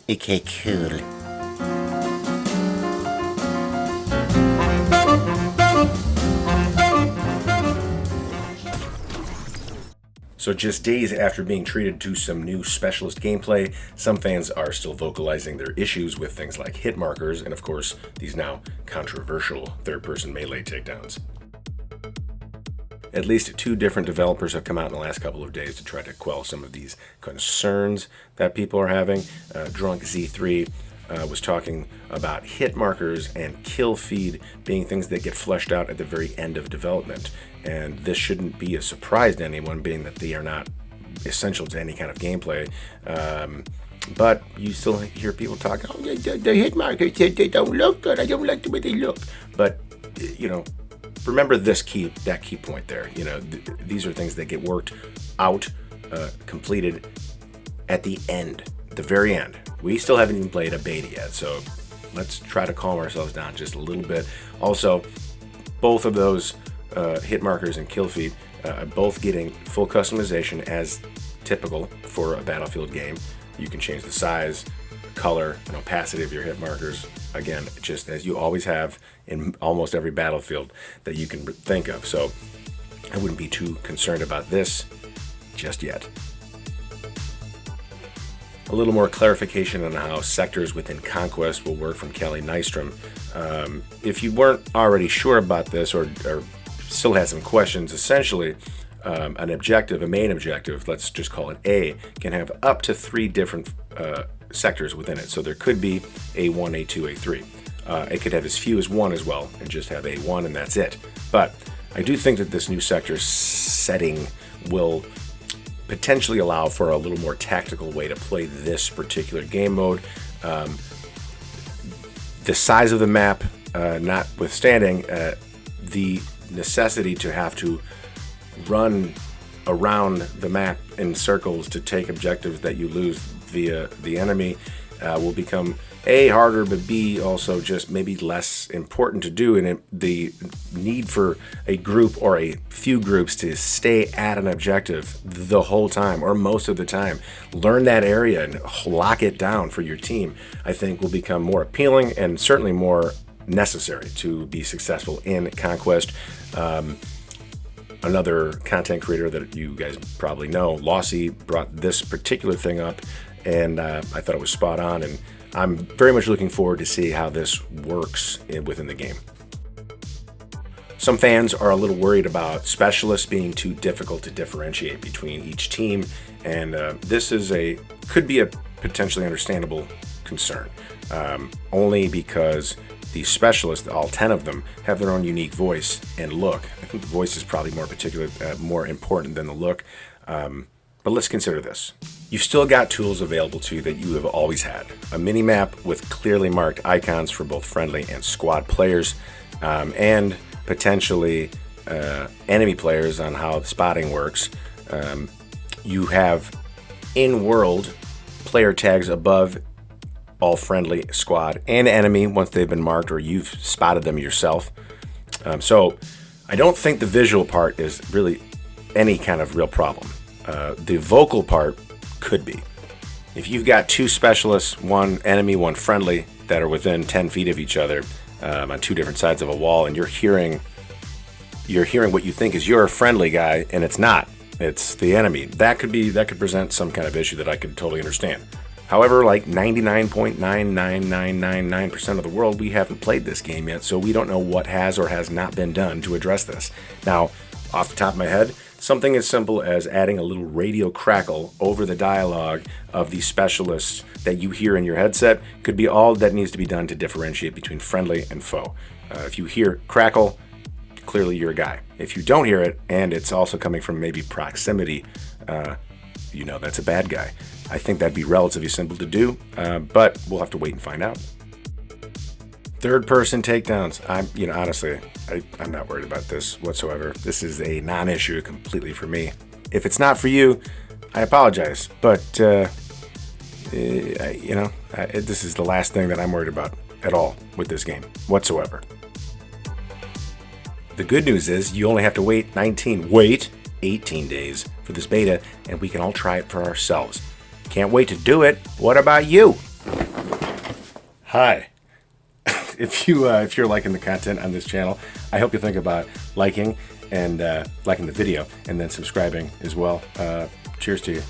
Okay, cool. So just days after being treated to some new specialist gameplay, some fans are still vocalizing their issues with things like hit markers and, of course, these now controversial third-person melee takedowns. At least 2 different developers have come out in the last couple of days to try to quell some of these concerns that people are having. Drunkkz3 was talking about hit markers and kill feed being things that get fleshed out at the very end of development. And this shouldn't be a surprise to anyone, being that they are not essential to any kind of gameplay. But you still hear people talk, oh, the hit markers, they don't look good. I don't like the way they look. But, remember that key point there. These are things that get worked out, completed at the end, the very end. We still haven't even played a beta yet, so let's try to calm ourselves down just a little bit. Also, both of those hit markers and kill feed are both getting full customization as typical for a Battlefield game. You can change the size, color, and opacity of your hit markers. Again, just as you always have in almost every Battlefield that you can think of. So I wouldn't be too concerned about this just yet. A little more clarification on how sectors within Conquest will work from Kalle Nystrom. If you weren't already sure about this or still had some questions, essentially an objective, a main objective, let's just call it A, can have up to 3 different sectors within it. So there could be A1, A2, A3. It could have as few as 1 as well and just have A1 and that's it. But I do think that this new sector setting will potentially allow for a little more tactical way to play this particular game mode. The size of the map notwithstanding, the necessity to have to run around the map in circles to take objectives that you lose via the enemy will become A, harder, but B, also just maybe less important to do. And the need for a group or a few groups to stay at an objective the whole time or most of the time, learn that area and lock it down for your team, I think will become more appealing and certainly more necessary to be successful in Conquest. Another content creator that you guys probably know, Lossy, brought this particular thing up, and I thought it was spot on, and I'm very much looking forward to see how this works within the game. Some fans are a little worried about specialists being too difficult to differentiate between each team, and this could be a potentially understandable concern, only because these specialists, all 10 of them, have their own unique voice and look. I think the voice is probably more important than the look. But let's consider this. You've still got tools available to you that you have always had. A mini-map with clearly marked icons for both friendly and squad players, and potentially enemy players on how spotting works. You have in-world player tags above all friendly, squad, and enemy once they've been marked or you've spotted them yourself. So I don't think the visual part is really any kind of real problem. The vocal part could be. If you've got 2 specialists, 1 enemy, 1 friendly, that are within 10 feet of each other on 2 different sides of a wall, and you're hearing what you think is your friendly guy, and it's not. It's the enemy. That could present some kind of issue that I could totally understand. However, like 99.99999% of the world, we haven't played this game yet, so we don't know what has or has not been done to address this. Now, off the top of my head, something as simple as adding a little radio crackle over the dialogue of the specialists that you hear in your headset could be all that needs to be done to differentiate between friendly and foe. If you hear crackle, clearly you're a guy. If you don't hear it, and it's also coming from maybe proximity, that's a bad guy. I think that'd be relatively simple to do, but we'll have to wait and find out. Third-person takedowns. Honestly, I'm not worried about this whatsoever. This is a non-issue completely for me. If it's not for you, I apologize, but this is the last thing that I'm worried about at all with this game whatsoever. The good news is you only have to wait 18 days for this beta, and we can all try it for ourselves. Can't wait to do it. What about you? Hi. If you're liking the content on this channel, I hope you think about liking and liking the video, and then subscribing as well. Cheers to you.